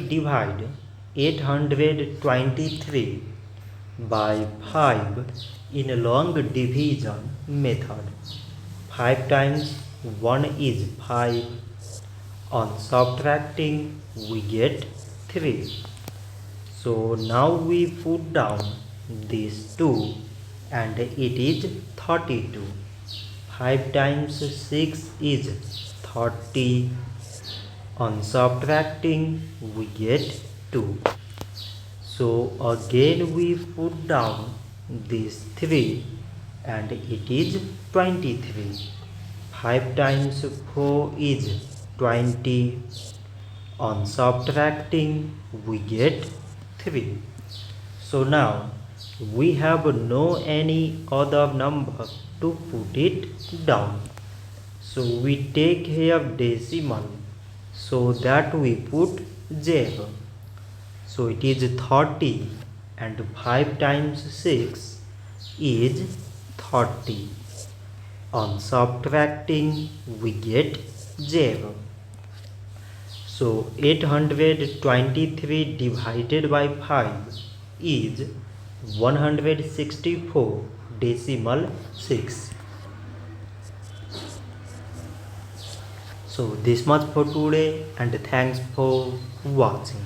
divide 823 by 5 in a long division method. 5 times 1 is 5. On subtracting we get 3. So now we put down these 2 and it is 32. 5 times 6 is 30. On subtracting we get 2. So again we put down this 3 and it is 23. 5 times 4 is 20. On subtracting we get 3. So now we have no any other number to put it down. So we take here decimal, so that we put 0. So it is 30 and 5 times 6 is 30. On subtracting we get 0. So 823 divided by 5 is 164.6. So this much for today and thanks for watching.